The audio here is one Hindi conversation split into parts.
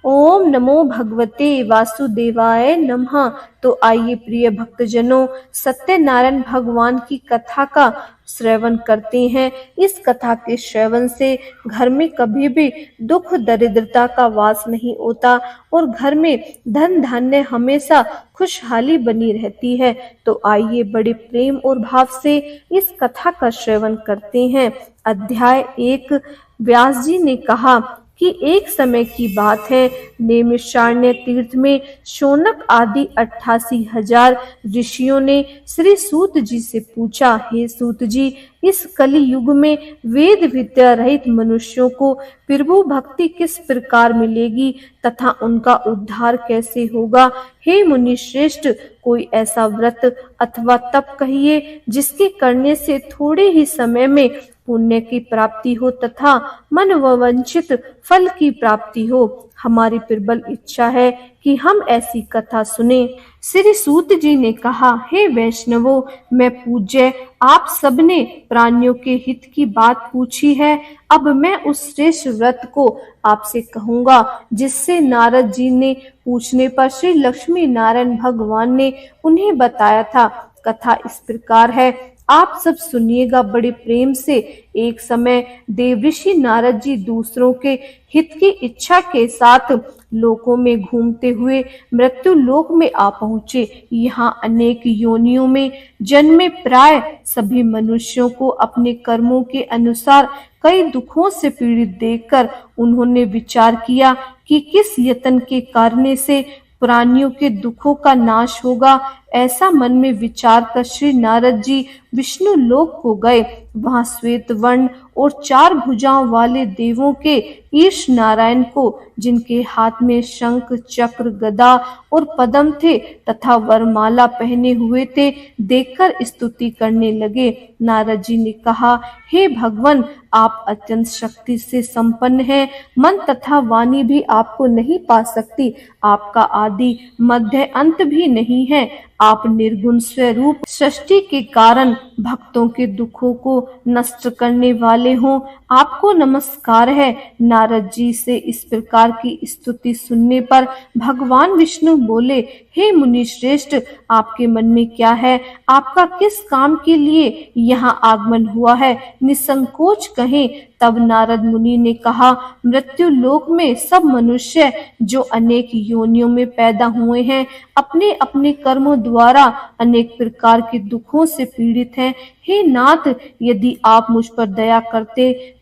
ओम नमो भगवते वासुदेवाय नमः। तो आइए प्रिय भक्तजनों, सत्यनारायण भगवान की कथा का श्रवण करते हैं। इस कथा के श्रवण से घर में कभी भी दुख दरिद्रता का वास नहीं होता और घर में धन धान्य हमेशा खुशहाली बनी रहती है। तो आइए बड़े प्रेम और भाव से इस कथा का श्रवण करते हैं। अध्याय 1। व्यास जी ने कहा कि एक समय की बात है, नैमिषारण्य तीर्थ में शौनक आदि 88,000 ऋषियों ने श्री सूत जी से पूछा, हे सूत जी, इस कलि युग में वेद विद्या रहित मनुष्यों को प्रभु भक्ति किस प्रकार मिलेगी तथा उनका उद्धार कैसे होगा? हे मुनि श्रेष्ठ, कोई ऐसा व्रत अथवा तप कहिए जिसके करने से थोड़े ही समय में पुण्य की प्राप्ति हो तथा मन वांछित फल की प्राप्ति हो। हमारी प्रबल इच्छा है कि हम ऐसी कथा सुने। श्री सूत जी ने कहा, हे वैष्णवों, मैं पूज्य आप सबने प्राणियों के हित की बात पूछी है। अब मैं उस श्रेष्ठ व्रत को आपसे कहूंगा जिससे नारद जी ने पूछने पर श्री लक्ष्मी नारायण भगवान ने उन्हें बताया था। कथा इस प्रकार है, आप सब सुनिएगा बड़े प्रेम से। एक समय देवऋषि नारद जी दूसरों के हित की इच्छा के साथ लोकों में घूमते हुए मृत्यु लोक में आ पहुंचे। यहाँ अनेक योनियों में जन्मे प्राय सभी मनुष्यों को अपने कर्मों के अनुसार कई दुखों से पीड़ित देखकर उन्होंने विचार किया कि किस यत्न के करने से प्राणियों के दुखों का नाश होगा। ऐसा मन में विचार कर श्री नारद जी विष्णु लोक को गए। वहां श्वेत वर्ण और 4 भुजाओं वाले देवों के ईश नारायण को, जिनके हाथ में शंख चक्र गदा और पद्म थे तथा वरमाला पहने हुए थे, देखकर स्तुति करने लगे। नारद जी ने कहा, हे भगवान, आप अत्यंत शक्ति से संपन्न हैं। मन तथा वाणी भी आपको नहीं पा सकती। आपका आदि मध्य अंत भी नहीं है। आप निर्गुण स्वरूप सृष्टि के कारण भक्तों के दुखों को नष्ट करने वाले हो। आपको नमस्कार है। नारद जी से इस प्रकार की स्तुति सुनने पर भगवान विष्णु बोले, हे मुनि श्रेष्ठ, आपके मन में क्या है? आपका किस काम के लिए यहाँ आगमन हुआ है? निसंकोच कहें। तब नारद मुनि ने कहा, मृत्यु लोक में सब मनुष्य जो अनेक योनियों में पैदा हुए हैं, अपने अपने कर्मों द्वारा अनेक प्रकार के दुखों से पीड़ित हैं। हे नाथ, यदि आप मुझ पर दया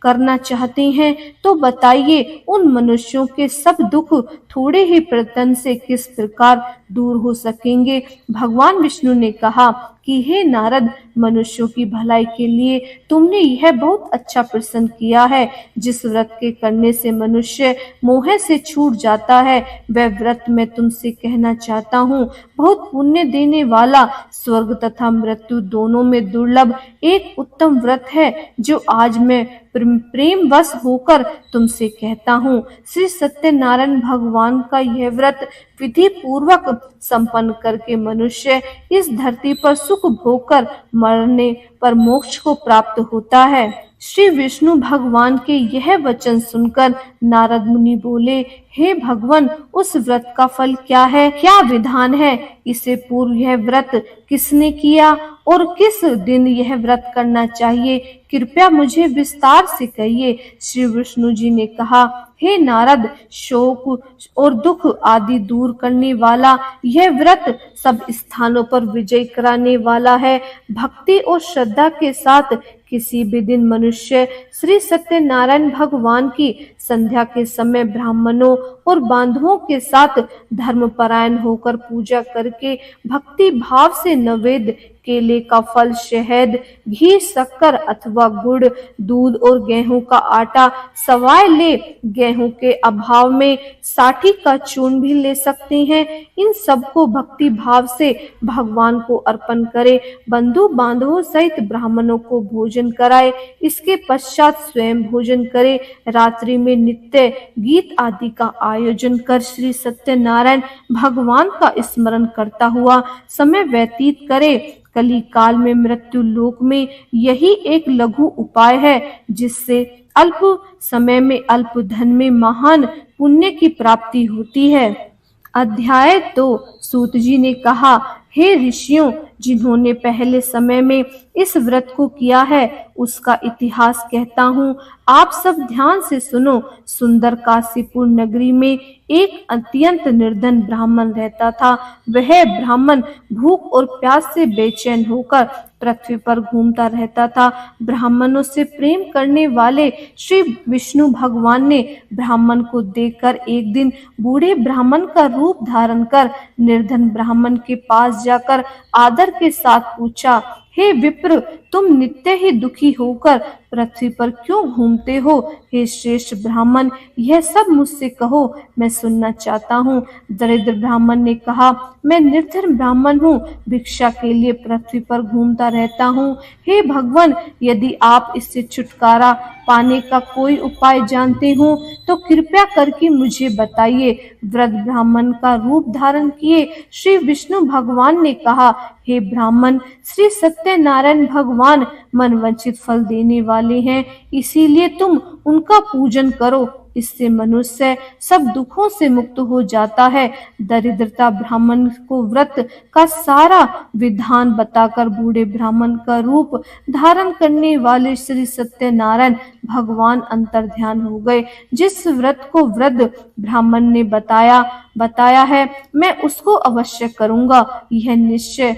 करना चाहते हैं तो बताइए, उन मनुष्यों के सब दुख थोड़े ही प्रयत्न से किस प्रकार दूर हो सकेंगे? भगवान विष्णु ने कहा कि हे नारद, मनुष्यों की भलाई के लिए तुमने यह बहुत अच्छा प्रश्न किया है। जिस व्रत के करने से मनुष्य मोह से छूट जाता है, वह व्रत मैं तुमसे कहना चाहता हूँ। बहुत पुण्य देने वाला, स्वर्ग तथा मृत्यु दोनों में दुर्लभ एक उत्तम व्रत है, जो आज मैं प्रेम वश होकर तुमसे कहता हूँ। श्री सत्यनारायण भगवान का यह व्रत विधि पूर्वक संपन्न करके मनुष्य इस धरती पर सुख भोग कर मरने पर मोक्ष को प्राप्त होता है। श्री विष्णु भगवान के यह वचन सुनकर नारद मुनि बोले, हे भगवान, उस व्रत का फल क्या है? क्या विधान है? इससे पूर्व यह व्रत किसने किया और किस दिन यह व्रत करना चाहिए? कृपया मुझे विस्तार से कहिए। श्री विष्णु जी ने कहा, हे नारद, शोक और दुख आदि दूर करने वाला यह व्रत सब स्थानों पर विजय कराने वाला है। भक्ति और श्रद्धा के साथ किसी भी दिन मनुष्य श्री सत्यनारायण भगवान की संध्या के समय ब्राह्मणों और बांधवों के साथ धर्मपरायण होकर पूजा करके भक्ति भाव से नैवेद्य, केले का फल, शहद, घी, शक्कर अथवा गुड़, दूध और गेहूं का आटा सवाय ले। गेहूं के अभाव में साठी का चूर्ण भी ले सकते हैं। इन सबको भक्ति भाव से भगवान को अर्पण करे। बंधु बांधवों सहित ब्राह्मणों को भोजन कराए। इसके पश्चात स्वयं भोजन करे। रात्रि में नित्य गीत आदि का आयोजन कर श्री सत्यनारायण भगवान का स्मरण करता हुआ समय व्यतीत करे। कली काल में मृत्यु लोक में यही एक लघु उपाय है जिससे अल्प समय में अल्प धन में महान पुण्य की प्राप्ति होती है। अध्याय 2 सूत जी ने कहा, हे ऋषियों, जिन्होंने पहले समय में इस व्रत को किया है उसका इतिहास कहता हूँ, आप सब ध्यान से सुनो। सुंदर काशीपुर नगरी में एक अत्यंत निर्धन ब्राह्मण रहता था। वह ब्राह्मण भूख और प्यास से बेचैन होकर पृथ्वी पर घूमता रहता था। ब्राह्मणों से प्रेम करने वाले श्री विष्णु भगवान ने ब्राह्मण को देखकर एक दिन बूढ़े ब्राह्मण का रूप धारण कर निर्धन ब्राह्मण के पास जाकर आदर के साथ पूछा, हे विप्र, तुम नित्य ही दुखी होकर पृथ्वी पर क्यों घूमते हो? हे श्रेष्ठ ब्राह्मण, यह सब मुझसे कहो, मैं सुनना चाहता हूँ। दरिद्र ब्राह्मण ने कहा, मैं निर्धन ब्राह्मण हूँ, भिक्षा के लिए पृथ्वी पर घूमता रहता हूँ। हे भगवान, यदि आप इससे छुटकारा पाने का कोई उपाय जानते हो तो कृपया करके मुझे बताइए। वृद्ध ब्राह्मण का रूप धारण किए श्री विष्णु भगवान ने कहा, हे ब्राह्मण, श्री सत्यनारायण भगवान मनवांछित फल देने वाले हैं, इसीलिए तुम उनका पूजन करो। इससे मनुष्य सब दुखों से मुक्त हो जाता है। दरिद्रता ब्राह्मण को व्रत का सारा विधान बताकर बूढ़े ब्राह्मण का रूप धारण करने वाले श्री सत्यनारायण भगवान अंतर्ध्यान हो गए। जिस व्रत को वृद्ध ब्राह्मण ने बताया है, मैं उसको अवश्य करूंगा, यह निश्चय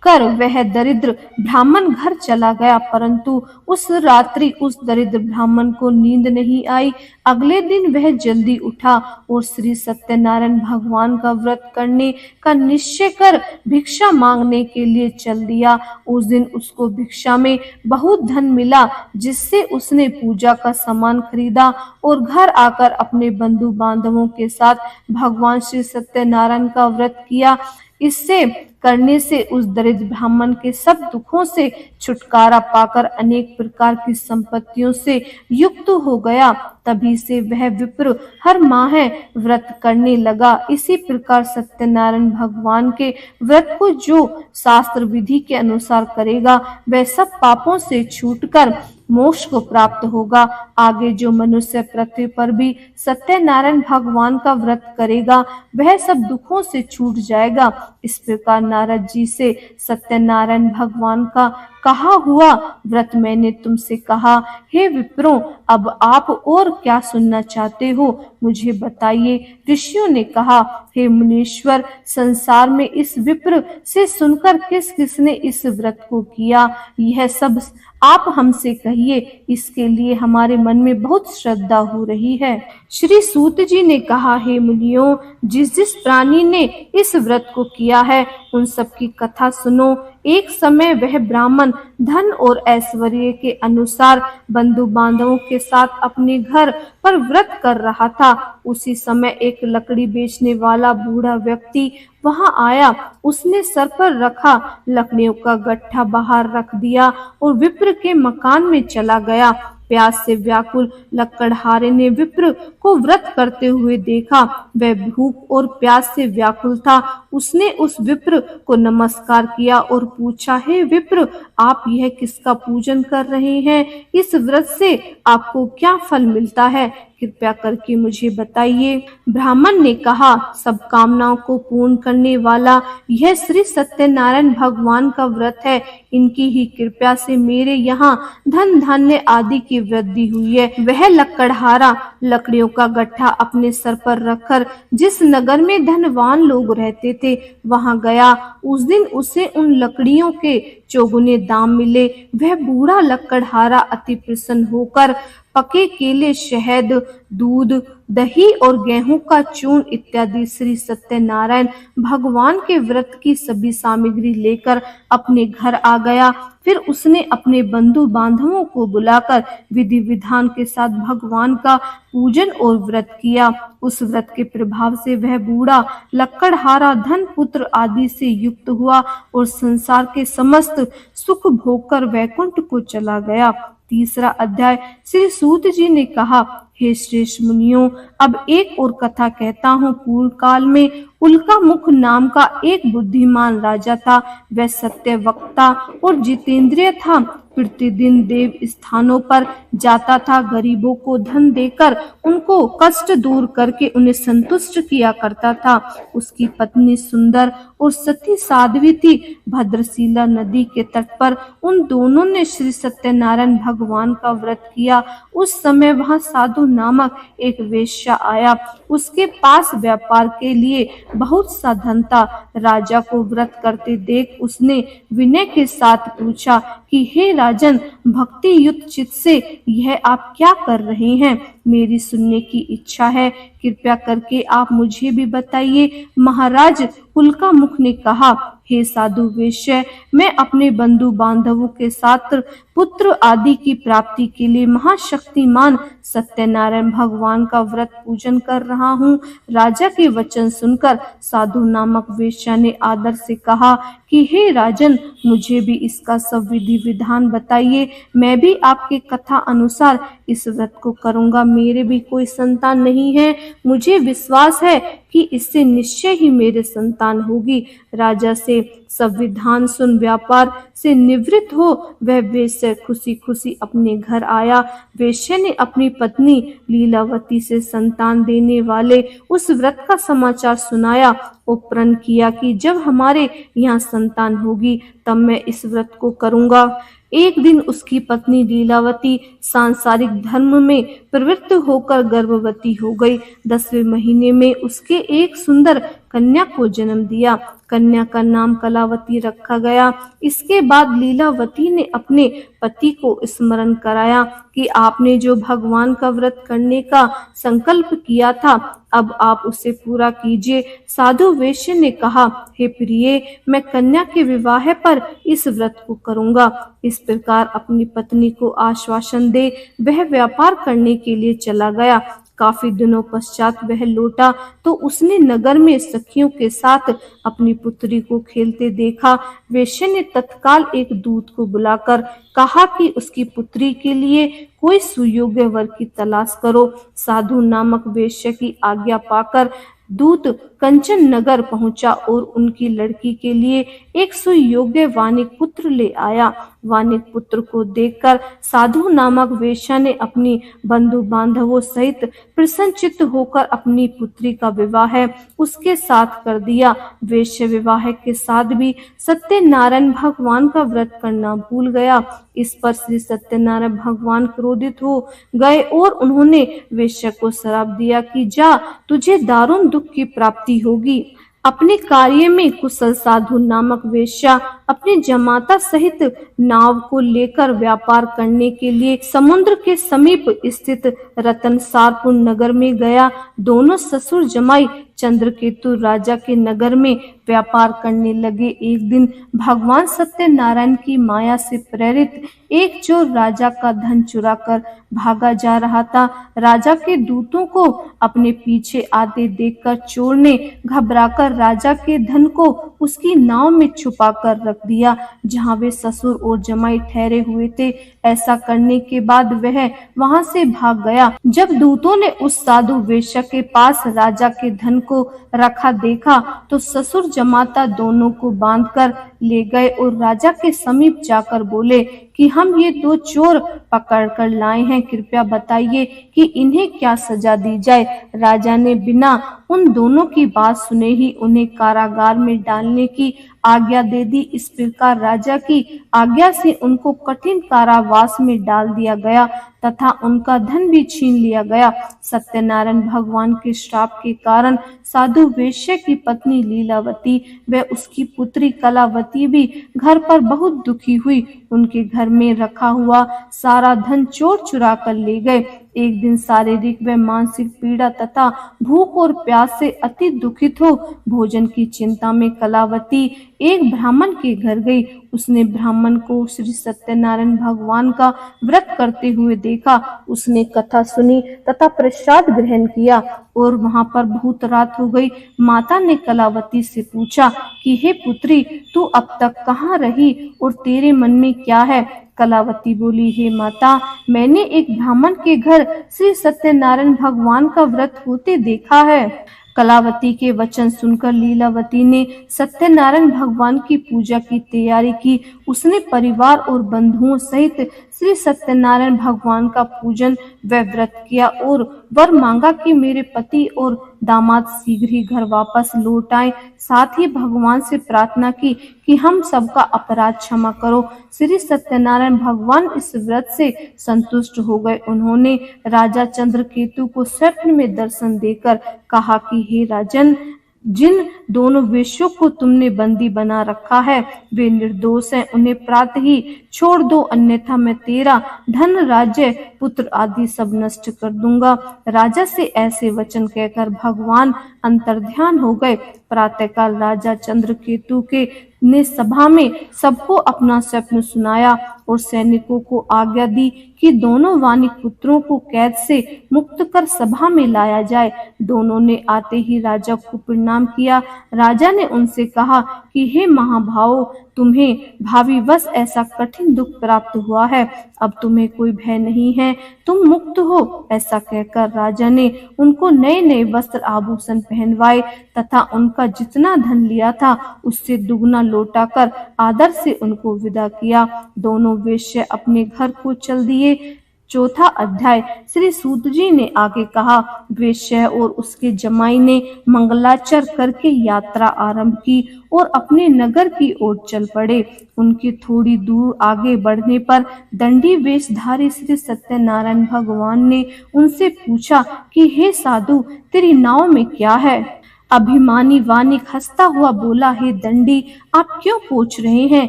कर वह दरिद्र ब्राह्मण घर चला गया। परंतु उस रात्रि उस दरिद्र ब्राह्मण को नींद नहीं आई। अगले दिन वह जल्दी उठा और श्री सत्यनारायण भगवान का व्रत करने का निश्चय कर भिक्षा मांगने के लिए चल दिया। उस दिन उसको भिक्षा में बहुत धन मिला, जिससे उसने पूजा का सामान खरीदा और घर आकर अपने बंधु बांधवों के साथ भगवान श्री सत्यनारायण का व्रत किया। इससे करने से उस दरिद्र ब्राह्मण के सब दुखों से छुटकारा पाकर अनेक प्रकार की संपत्तियों से युक्त हो गया। तभी से वह विप्र हर माह व्रत करने लगा। इसी प्रकार सत्यनारायण भगवान के व्रत को जो शास्त्र विधि के अनुसार करेगा वह सब पापों से छूटकर मोक्ष को प्राप्त होगा। आगे जो मनुष्य पृथ्वी पर भी सत्यनारायण भगवान का व्रत करेगा वह सब दुखों से छूट जाएगा। इस प्रकार नारद जी से सत्यनारायण भगवान का कहा हुआ व्रत मैंने तुमसे कहा। हे विप्रों, अब आप और क्या सुनना चाहते हो, मुझे बताइए। ऋषियों ने कहा, हे मुनीश्वर, संसार में इस विप्र से सुनकर किस किसने इस व्रत को किया, यह सब आप हमसे कहिए, इसके लिए हमारे मन में बहुत श्रद्धा हो रही है। श्री सूत जी ने कहा, हे मुनियों, जिस जिस प्राणी ने इस व्रत को किया है उन सब की कथा सुनो। एक समय वह ब्राह्मण धन और ऐश्वर्य के अनुसार बंधु बांधवों के साथ अपने घर पर व्रत कर रहा था। उसी समय एक लकड़ी बेचने वाला बूढ़ा व्यक्ति वहां आया। उसने सर पर रखा लकड़ियों का गट्ठा बाहर रख दिया और विप्र के मकान में चला गया। प्यास से व्याकुल लकड़हारे ने विप्र को व्रत करते हुए देखा। वह भूख और प्यास से व्याकुल था। उसने उस विप्र को नमस्कार किया और पूछा, हे विप्र, आप यह किसका पूजन कर रहे हैं? इस व्रत से आपको क्या फल मिलता है? कृपया करके मुझे बताइए। ब्राह्मण ने कहा, सब कामनाओं को पूर्ण करने वाला यह श्री सत्यनारायण भगवान का व्रत है। इनकी ही कृपा से मेरे यहाँ धन धान्य आदि की वृद्धि हुई है। वह लकड़हारा लकड़ियों का गट्ठा अपने सर पर रखकर जिस नगर में धनवान लोग रहते थे वहां गया। उस दिन उसे उन लकड़ियों के चौगुने दाम मिले। वह बूढ़ा लकड़हारा अति प्रसन्न होकर पके केले, शहद, दूध, दही और गेहूं का चूर्ण इत्यादि श्री सत्यनारायण भगवान के व्रत की सभी सामग्री लेकर अपने घर आ गया। फिर उसने अपने बंधु बांधवों को बुलाकर विधि विधान के साथ भगवान का पूजन और व्रत किया। उस व्रत के प्रभाव से वह बूढ़ा लकड़हारा धन पुत्र आदि से युक्त हुआ और संसार के समस्त सुख भोगकर वैकुंठ को चला गया। तीसरा अध्याय। श्री सूत जी ने कहा, हे श्रेष्ठ मुनियों, अब एक और कथा कहता हूँ। पूर्व काल में उल्कामुख नाम का एक बुद्धिमान राजा था। वह सत्य वक्ता और जितेंद्रिय था। प्रतिदिन देव स्थानों पर जाता था, गरीबों को धन देकर उनको कष्ट दूर करके उन्हें संतुष्ट किया करता था। उसकी पत्नी सुंदर और सती साध्वी थी। भद्रशिला नदी के तट पर उन दोनों ने श्री सत्यनारायण भगवान का व्रत किया। उस समय वहां साधु नामक एक वेश्या आया। उसके पास व्यापार के लिए बहुत सा धन था। राजा को व्रत करते देख उसने विनय के साथ पूछा कि हे राजन, भक्ति युक्त चित्त से यह आप क्या कर रहे हैं? मेरी सुनने की इच्छा है, कृपया करके आप मुझे भी बताइए। महाराज उल्कामुख ने कहा, हे साधु वेश्य, मैं अपने बंधु बांधवों के साथ पुत्र आदि की प्राप्ति के लिए महाशक्तिमान सत्यनारायण भगवान का व्रत पूजन कर रहा हूँ। राजा के वचन सुनकर साधु नामक वेश्या ने आदर से कहा कि हे राजन, मुझे भी इसका सब विधि विधान बताइए। मैं भी आपके कथा अनुसार इस व्रत को करूंगा। मेरे भी कोई संतान नहीं है। मुझे विश्वास है कि इससे निश्चय ही मेरे संतान होगी। राजा से सब विधान सुन व्यापार से निवृत्त हो वह वेश्या खुशी खुशी अपने घर आया। वेश्या ने अपनी पत्नी लीलावती से संतान देने वाले उस व्रत का समाचार सुनाया और प्रण किया कि जब हमारे यहाँ संतान होगी तब मैं इस व्रत को करूंगा। एक दिन उसकी पत्नी लीलावती सांसारिक धर्म में प्रवृत्त होकर गर्भवती हो गई। 10वें महीने में उसके एक सुंदर कन्या को जन्म दिया। कन्या का नाम कलावती रखा गया। इसके बाद लीलावती ने अपने पति को स्मरण कराया कि आपने जो भगवान का व्रत करने का संकल्प किया था, अब आप उसे पूरा कीजिए। साधु वेश्य ने कहा, हे प्रिय, मैं कन्या के विवाह पर इस व्रत को करूंगा। इस प्रकार अपनी पत्नी को आश्वासन दे वह व्यापार करने के लिए चला गया। काफी दिनों पश्चात वह लौटा तो उसने नगर में सखियों के साथ अपनी पुत्री को खेलते देखा। वेश्या ने तत्काल एक दूत को बुलाकर कहा कि उसकी पुत्री के लिए कोई सुयोग्य वर की तलाश करो। साधु नामक वेश्या की आज्ञा पाकर दूत कंचन नगर पहुंचा और उनकी लड़की के लिए एक सुयोग्य वानिक पुत्र ले आया। वानिक पुत्र को देखकर साधु नामक वेश्या ने अपनी बंधु बांधवों सहित प्रसन्नचित्त होकर अपनी पुत्री का विवाह उसके साथ कर दिया। वेश्या विवाह के साथ भी सत्यनारायण भगवान का व्रत करना भूल गया। इस पर श्री सत्यनारायण भगवान क्रोधित हो गए और उन्होंने वेश्या को श्राप दिया कि जा, तुझे दारुण दुख की प्राप्ति होगी। अपने कार्य में कुशल साधु नामक वेश्या अपनी जमाता सहित नाव को लेकर व्यापार करने के लिए समुद्र के समीप स्थित रतनसारपुर नगर में गया। दोनों ससुर जमाई चंद्रकेतु राजा के नगर में व्यापार करने लगे। एक दिन भगवान सत्यनारायण की माया से प्रेरित एक चोर राजा का धन चुराकर भागा जा रहा था। राजा के दूतों को अपने पीछे आते देखकर चोर ने घबराकर राजा के धन को उसकी नाव में छुपा कर रख दिया, जहां वे ससुर और जमाई ठहरे हुए थे। ऐसा करने के बाद वह वहां से भाग गया। जब दूतों ने उस साधु वेश्या के पास राजा के धन को रखा देखा तो ससुर जमाता दोनों को बांधकर ले गए और राजा के समीप जाकर बोले कि हम ये दो चोर पकड़ कर लाए हैं, कृपया बताइए कि इन्हें क्या सजा दी जाए। राजा ने बिना उन दोनों की बात सुने ही उन्हें कारागार में डालने की आज्ञा दे दी। इस प्रकार राजा की आज्ञा से उनको कठिन कारावास में डाल दिया गया तथा उनका धन भी छीन लिया गया। सत्यनारायण भगवान के श्राप के कारण साधु वेश्या की पत्नी लीलावती व उसकी पुत्री कलावती भी घर पर बहुत दुखी हुई। उनके घर में रखा हुआ सारा धन चोर चुरा कर ले गए। एक दिन शारीरिक व मानसिक पीड़ा तथा भूख और प्यास से अति दुखित हो भोजन की चिंता में कलावती एक ब्राह्मण के घर गई। उसने ब्राह्मण को श्री सत्यनारायण भगवान का व्रत करते हुए देखा। उसने कथा सुनी तथा प्रसाद ग्रहण किया और वहां पर बहुत रात हो गई। माता ने कलावती से पूछा कि हे पुत्री, तू अब तक कहाँ रही और तेरे मन में क्या है? कलावती बोली, हे माता, मैंने एक ब्राह्मण के घर श्री सत्यनारायण भगवान का व्रत होते देखा है। कलावती के वचन सुनकर लीलावती ने सत्यनारायण भगवान की पूजा की तैयारी की। उसने परिवार और बंधुओं सहित श्री सत्यनारायण भगवान का पूजन व व्रत किया और वर मांगा कि मेरे पति और दामाद शीघ्र ही घर वापस लौट आए। साथ ही भगवान से प्रार्थना की कि हम सबका अपराध क्षमा करो। श्री सत्यनारायण भगवान इस व्रत से संतुष्ट हो गए। उन्होंने राजा चंद्रकेतु को स्वप्न में दर्शन देकर कहा कि हे राजन, जिन दोनों वेश्यों को तुमने बंदी बना रखा है वे निर्दोष हैं, उन्हें प्रातः ही छोड़ दो, अन्यथा मैं तेरा धन, राज्य, पुत्र आदि सब नष्ट कर दूंगा। राजा से ऐसे वचन कहकर भगवान अंतर्ध्यान हो गए। प्रातःकाल राजा चंद्रकेतु के ने सभा में सबको अपना स्वप्न सुनाया और सैनिकों को आज्ञा दी कि दोनों वानिक पुत्रों को कैद से मुक्त कर सभा में लाया जाए। दोनों ने आते ही राजा को प्रणाम किया। राजा ने उनसे कहा कि हे महाभावों, तुम्हें भावीवश ऐसा कठिन दुख प्राप्त हुआ है, अब तुम्हें कोई भय नहीं है, तुम मुक्त हो। ऐसा कहकर राजा ने उनको नए नए वस्त्र आभूषण पहनवाए तथा उनका जितना धन लिया था उससे दुगना लौटाकर आदर से उनको विदा किया। दोनों वेश्या अपने घर को चल दिए। चौथा अध्याय। श्री सूत जी ने आगे कहा, वेश्या और उसके जमाई ने मंगलाचर करके यात्रा आरंभ की और अपने नगर की ओर चल पड़े। उनके थोड़ी दूर आगे बढ़ने पर दंडी वेशधारी श्री सत्यनारायण भगवान ने उनसे पूछा कि हे साधु, तेरी नाव में क्या है? अभिमानी वानिक हंसता हुआ बोला, हे दंडी, आप क्यों पूछ रहे हैं?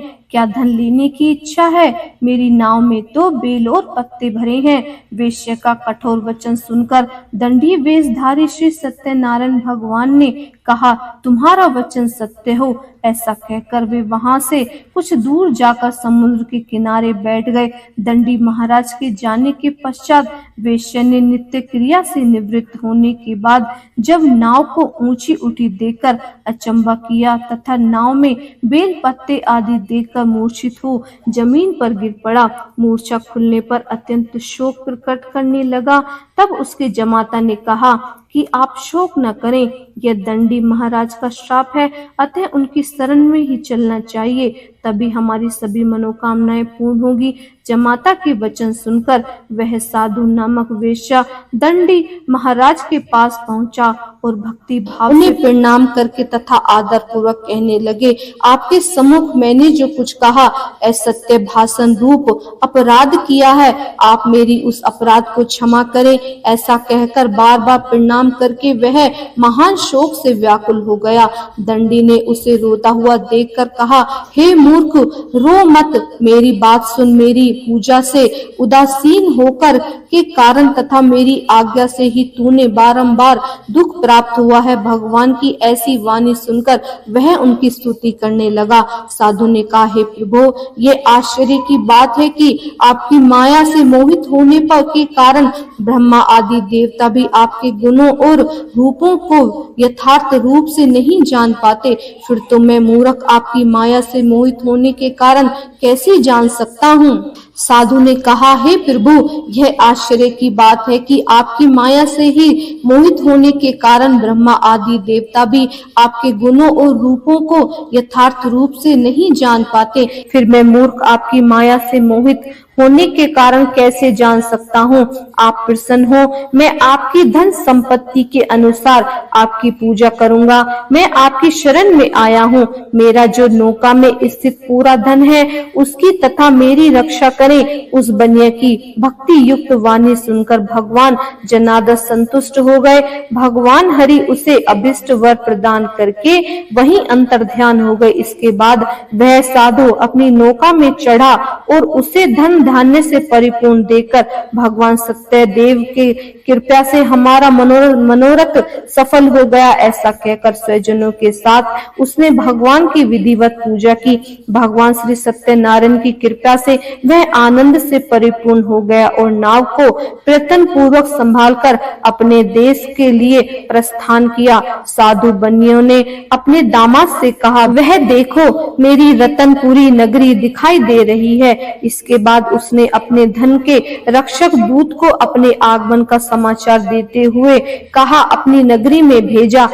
क्या धन लेने की इच्छा है? मेरी नाव में तो बेल और पत्ते भरे हैं। वेश्या का कठोर वचन सुनकर दंडी वेशधारी श्री सत्यनारायण भगवान ने कहा, तुम्हारा वचन सत्य हो। ऐसा कहकर वे वहां से कुछ दूर जाकर समुद्र के किनारे बैठ गए। दंडी महाराज के जाने के पश्चात वेश्या ने नित्य क्रिया से निवृत्त होने के बाद जब नाव को ऊंची उठी देखकर अचंभा किया तथा नाव में बेल पत्ते आदि देखकर मूर्छित हो जमीन पर गिर पड़ा। मूर्छा खुलने पर अत्यंत शोक प्रकट करने लगा। तब उसके जमाता ने कहा कि आप शोक न करें, यह दंडी महाराज का श्राप है, अतः उनकी शरण में ही चलना चाहिए, तभी हमारी सभी मनोकामनाएं पूर्ण होगी। जमाता के वचन सुनकर वह साधु नामक वेश्या दंडी महाराज के पास पहुंचा और भक्ति भाव से प्रणाम करके तथा आदर पूर्वक कहने लगे, आपके सम्मुख मैंने जो कुछ कहा असत्य भाषण रूप अपराध किया है, आप मेरी उस अपराध को क्षमा करें। ऐसा कहकर बार बार प्रणाम करके वह महान शोक से व्याकुल हो गया। दंडी ने उसे रोता हुआ देखकर कहा, हे मूर्ख, रो मत, मेरी बात सुन। मेरी पूजा से उदासीन होकर के कारण तथा मेरी आज्ञा से ही तूने बारंबार दुख प्राप्त हुआ है। भगवान की ऐसी वाणी सुनकर वह उनकी स्तुति करने लगा। साधु ने कहा, हे प्रभु, ये आश्चर्य की बात है कि आपकी माया से मोहित होने पर के कारण ब्रह्मा आदि देवता भी आपके गुणों और रूपों को यथार्थ रूप से नहीं जान पाते। फिर तो मैं मूर्ख आपकी माया से मोहित होने के कारण कैसे जान सकता हूँ? साधु ने कहा, हे प्रभु, यह आश्चर्य की बात है कि आपकी माया से ही मोहित होने के कारण ब्रह्मा आदि देवता भी आपके गुणों और रूपों को यथार्थ रूप से नहीं जान पाते। फिर मैं मूर्ख आपकी माया से मोहित होने के कारण कैसे जान सकता हूँ? आप प्रसन्न हो, मैं आपकी धन संपत्ति के अनुसार आपकी पूजा करूंगा। मैं आपकी शरण में आया हूँ। मेरा जो नौका में स्थित पूरा धन है उसकी तथा मेरी रक्षा करें। उस बनिया की भक्ति युक्त वाणी सुनकर भगवान जनार्दन संतुष्ट हो गए। भगवान हरि उसे अभिष्ट वर प्रदान करके वहीं अंतर्ध्यान हो गए। इसके बाद वह साधु अपनी नौका में चढ़ा और उसे धन धान्य से परिपूर्ण देकर भगवान सत्यदेव के कृपा से हमारा मनोरथ सफल हो गया। ऐसा कहकर स्वजनों के साथ उसने भगवान की विधिवत पूजा की। भगवान श्री सत्यनारायण की कृपा से वह आनंद से परिपूर्ण हो गया और नाव को प्रयत्न पूर्वक संभालकर अपने देश के लिए प्रस्थान किया। साधु बनियों ने अपने दामाद से कहा, वह देखो मेरी रतनपुरी नगरी दिखाई दे रही है। इसके बाद उसने अपने धन के रक्षक दूत को अपने आगमन का समाचार देते हुए कहा, अपनी नगरी में भेजा।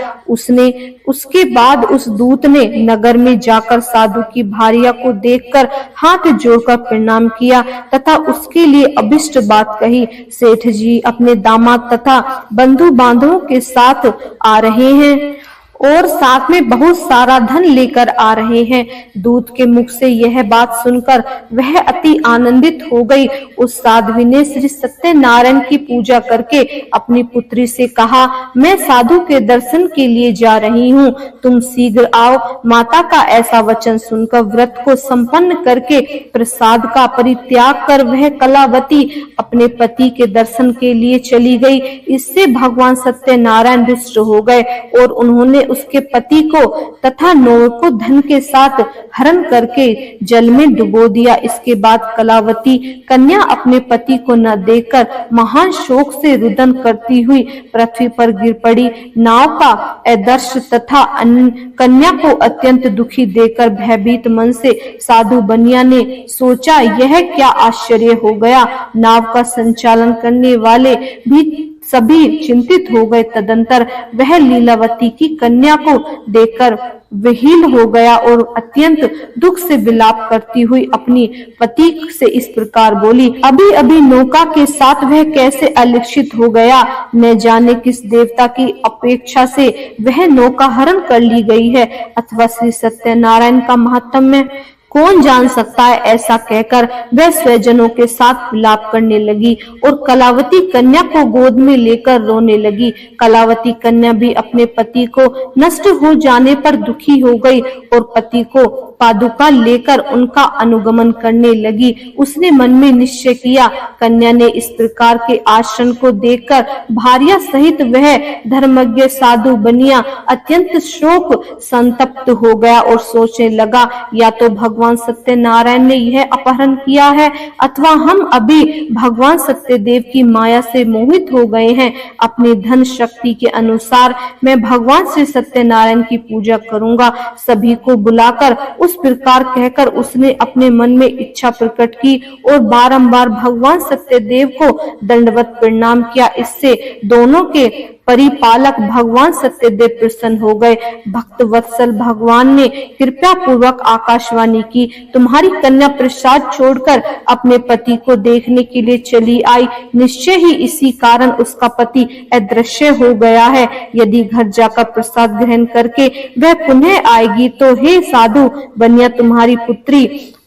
उसके बाद उस दूत ने नगर में जाकर साधु की भार्या को देखकर हाथ जोड़कर प्रणाम किया तथा उसके लिए अभिष्ट बात कही। सेठ जी अपने दामाद तथा बंधु बांधवों के साथ आ रहे हैं और साथ में बहुत सारा धन लेकर आ रहे हैं। दूत के मुख से यह बात सुनकर वह अति आनंदित हो गई। उस साध्वी ने श्री सत्यनारायण की पूजा करके अपनी पुत्री से कहा, मैं साधु के दर्शन के लिए जा रही हूँ, तुम शीघ्र आओ। माता का ऐसा वचन सुनकर व्रत को संपन्न करके प्रसाद का परित्याग कर वह कलावती अपने पति के दर्शन के लिए चली गई। इससे भगवान सत्यनारायण रुष्ट हो गए और उन्होंने उसके पति को तथा नौर को धन के साथ हरण करके जल में डुबो दिया। इसके बाद कलावती कन्या अपने पति को न देखकर महान शोक से रुदन करती हुई पृथ्वी पर गिर पड़ी। नाव का अदृश्य तथा कन्या को अत्यंत दुखी देखकर भयभीत मन से साधु बनिया ने सोचा, यह क्या आश्चर्य हो गया। नाव का संचालन करने वाले भी सभी चिंतित हो गए। तदंतर वह लीलावती की कन्या को देखकर विहीन हो गया और अत्यंत दुख से विलाप करती हुई अपनी पति से इस प्रकार बोली, अभी अभी नौका के साथ वह कैसे अलिक्षित हो गया। न जाने किस देवता की अपेक्षा से वह नौका हरण कर ली गई है अथवा श्री सत्यनारायण का महात्म्य कौन जान सकता है। ऐसा कहकर वह स्वजनों के साथ विलाप करने लगी और कलावती कन्या को गोद में लेकर रोने लगी। कलावती कन्या भी अपने पति को नष्ट हो जाने पर दुखी हो गई और पति को पादुका लेकर उनका अनुगमन करने लगी। उसने मन में निश्चय किया। कन्या ने इस प्रकार के आचरण को देखकर भार्या सहित वह धर्मज्ञ साधु बनिया अत्यंत शोक संतप्त हो गया और सोचने लगा, या तो भगवान सत्यनारायण ने यह अपहरण किया है अथवा हम अभी भगवान सत्यदेव की माया से मोहित हो गए हैं। अपनी धन शक्ति के अनुसार मैं भगवान श्री सत्यनारायण की पूजा करूंगा। सभी को बुलाकर उस प्रकार कहकर उसने अपने मन में इच्छा प्रकट की और बारंबार भगवान सत्यदेव को दंडवत प्रणाम किया। इससे दोनों के परिपालक भगवान सत्यदेव प्रसन्न हो गए। भक्त वत्सल भगवान ने कृपया पूर्वक आकाशवाणी की, तुम्हारी कन्या प्रसाद छोड़कर अपने पति को देखने के लिए चली आई। निश्चय ही इसी कारण उसका पति अदृश्य हो गया है। यदि घर जाकर प्रसाद ग्रहण करके वह पुनः आएगी तो हे साधु बनिया तुम्हारी पुत्री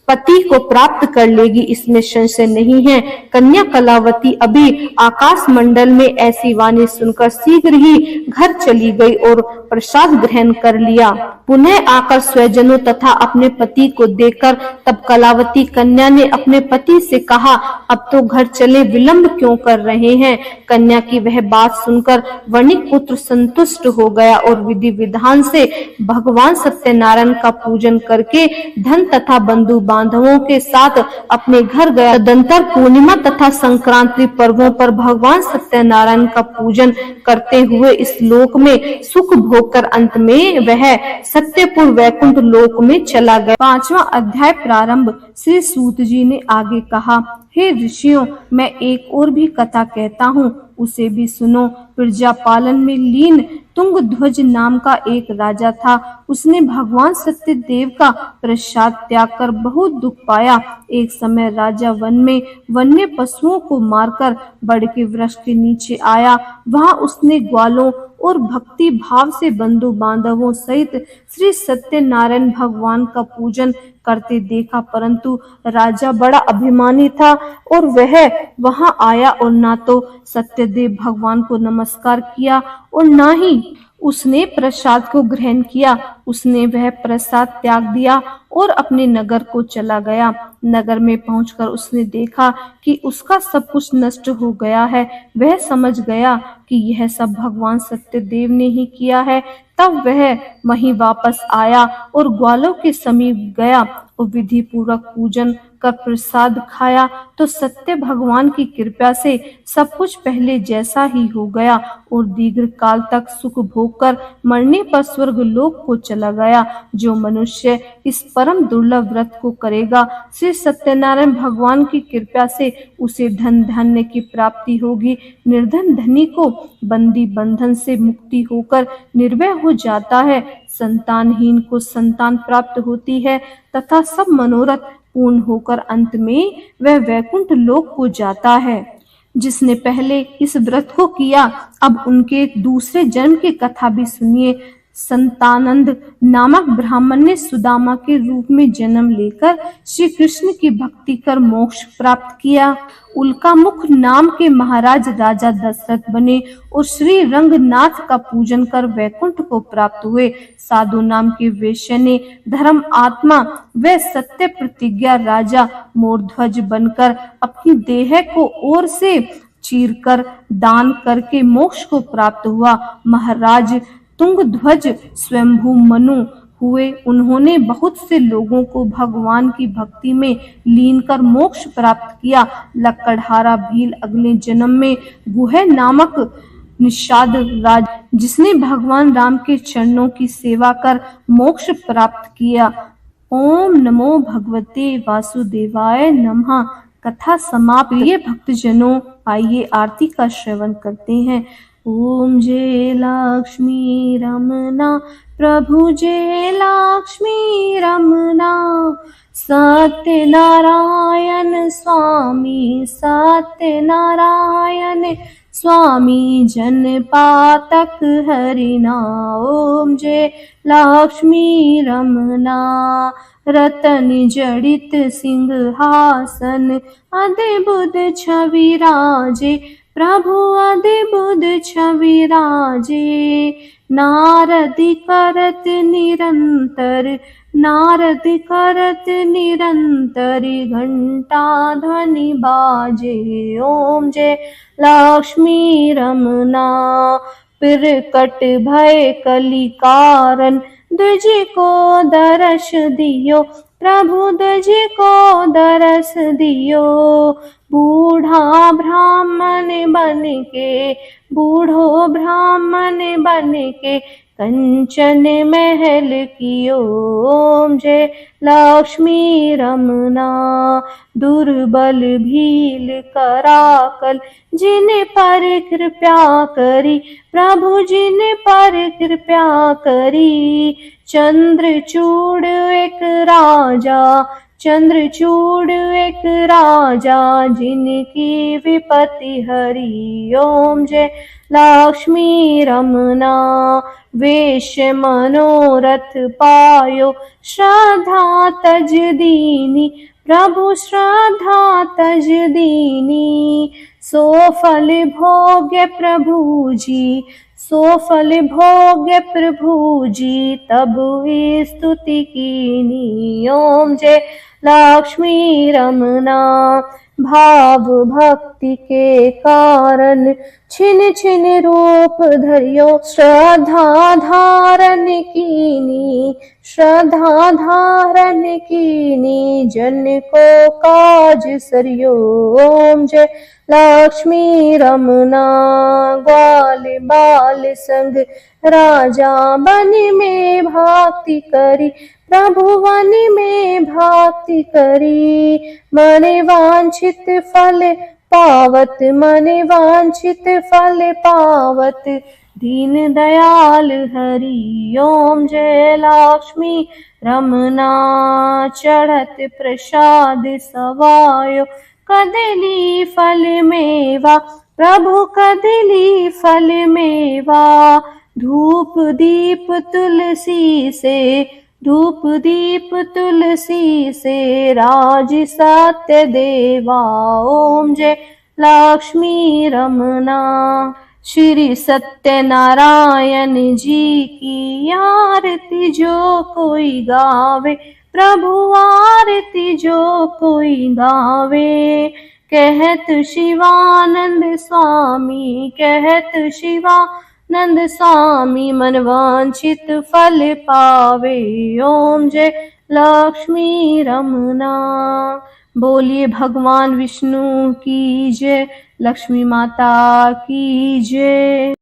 पति को प्राप्त कर लेगी, इसमें संशय नहीं है। कन्या कलावती अभी आकाश मंडल में ऐसी वाणी सुनकर शीघ्र ही घर चली गई और प्रसाद ग्रहण कर लिया। पुनः आकर स्वजनों तथा अपने पति को देखकर तब कलावती कन्या ने अपने पति से कहा, अब तो घर चले, विलंब क्यों कर रहे हैं। कन्या की वह बात सुनकर वणिक पुत्र संतुष्ट हो गया और विधि विधान से भगवान सत्यनारायण का पूजन करके धन तथा बंधु बांधवों के साथ अपने घर गया। तदंतर पूर्णिमा तथा संक्रांति पर्वों पर भगवान सत्यनारायण का पूजन करते हुए इस लोक में सुख भोग कर अंत में वह सत्यपुर वैकुंठ लोक में चला गया। 5वां अध्याय प्रारंभ। श्री सूत जी ने आगे कहा, हे ऋषियों, मैं एक और भी कथा कहता हूँ, उसे भी सुनो। प्रजा पालन में लीन तुंगध्वज नाम का एक राजा था। उसने भगवान सत्यदेव का प्रसाद त्याग कर बहुत दुख पाया। एक समय राजा वन में वन्य पशुओं को मारकर बड़ के वृक्ष के नीचे आया। वहां उसने ग्वालों और भक्ति भाव से बंधु बांधवों सहित श्री सत्यनारायण भगवान का पूजन करते देखा, परंतु राजा बड़ा अभिमानी था और वह वहां आया और ना तो सत्यदेव भगवान को नमस्कार किया और ना ही उसने प्रसाद को ग्रहण किया। उसने वह प्रसाद त्याग दिया और अपने नगर को चला गया। नगर में पहुंचकर उसने देखा कि उसका सब कुछ नष्ट हो गया है। वह समझ गया कि यह सब भगवान सत्यदेव ने ही किया है। तब वह वहीं वापस आया और ग्वालों के समीप गया और विधि पूर्वक पूजन कर प्रसाद खाया तो सत्य भगवान की कृपा से सब कुछ पहले जैसा ही हो गया और दीर्घ काल तक सुख भोग कर मरने पर स्वर्ग लोक को चला गया। जो मनुष्य इस परम दुर्लभ व्रत को करेगा, श्री सत्यनारायण भगवान की कृपा से उसे धन धान्य की प्राप्ति होगी। निर्धन धनी को बंदी बंधन से मुक्ति होकर निर्भय हो जाता है, संतानहीन को संतान प्राप्त होती है तथा सब मनोरथ पूर्ण होकर अंत में वह वैकुंठ लोक को जाता है। जिसने पहले इस व्रत को किया, अब उनके दूसरे जन्म की कथा भी सुनिए। संतानंद नामक ब्राह्मण ने सुदामा के रूप में जन्म लेकर श्री कृष्ण की भक्ति कर मोक्ष प्राप्त किया। उल्कामुख नाम के महाराज राजा दशरथ बने और श्री रंगनाथ का पूजन कर वैकुंठ को प्राप्त हुए। साधु नाम के वैश्य ने धर्म आत्मा व सत्य प्रतिज्ञा राजा मोरध्वज बनकर अपनी देह को ओर से चीरकर दान करके मोक्ष को प्राप्त हुआ। महाराज तुंगध्वज स्वयंभू मनु हुए। उन्होंने बहुत से लोगों को भगवान की भक्ति में लीन कर मोक्ष प्राप्त किया। लक्कड़हारा भील अगले जन्म में गुह नामक निषाद राज, जिसने भगवान राम के चरणों की सेवा कर मोक्ष प्राप्त किया। ओम नमो भगवते वासुदेवाय नमः। कथा समाप्त। प्रिय भक्तजनों, आइए आरती का श्रवण करते हैं। ओम जय लक्ष्मी रमना प्रभु जय लक्ष्मी रमना, सत्यनारायण स्वामी सत्यनारायण स्वामी जन पातक हरिना। ओम जय लक्ष्मी रमना, रतन जड़ित सिंहासन अद्भुत छवि राजे, प्रभु अद्भुत छवि राजे। नारद करत निरंतर नारद करत निरंतर घंटा ध्वनि बाजे। ओम जय लक्ष्मी रमना, प्रकट भय कली कारण द्विज को दर्श दियो, प्रभु द्विज को दर्श दियो। बूढ़ा ब्राह्मण बन के बूढ़ो ब्राह्मण बन के कंचन महल कियो। ओम जय लक्ष्मी रमना, दुर्बल भील कराकल जिन पर कृपा करी, प्रभु जिन पर कृपा करी। चंद्रचूड़ एक राजा चंद्रचूड़ एक राजा, जिनकी विपत्ति हरी। ओम जय लक्ष्मी रमना, वेश मनोरथ पायो श्रद्धा तज दीनी, प्रभु श्रद्धा तज दीनी। सो फल भोग्य प्रभु जी सो फल भोग्य प्रभु जी, तब स्तुति कीनी। ओम जय लक्ष्मी रमना, भाव भक्ति के कारण छिन छिन रूप धरियो, श्रद्धा धारण कीनी श्रद्धा धारण कीनी, जन को काज सरियो। ओम जय लक्ष्मी रमना, ग्वाल बाल संग राजा बन में भक्ति करी, प्रभु वन में भक्ति करी। मन वांछित फल पावत मन वांछित फल पावत, दीन दयाल हरि। ओम जय लक्ष्मी रमना, चढ़त प्रसाद सवायो कदली फल मेवा, प्रभु कदली फल मेवा। धूप दीप तुलसी से धूप दीप तुलसी से, राज सत्य देवा। ओम जय लक्ष्मी रमना, श्री सत्यनारायण जी की आरती जो कोई गावे, प्रभु आरती जो कोई गावे। कहत शिवानंद स्वामी कहत शिवानंद स्वामी, मन वांछित फल पावे। ओम जय लक्ष्मी रमना। बोलिए भगवान विष्णु की जय, लक्ष्मी माता की जय।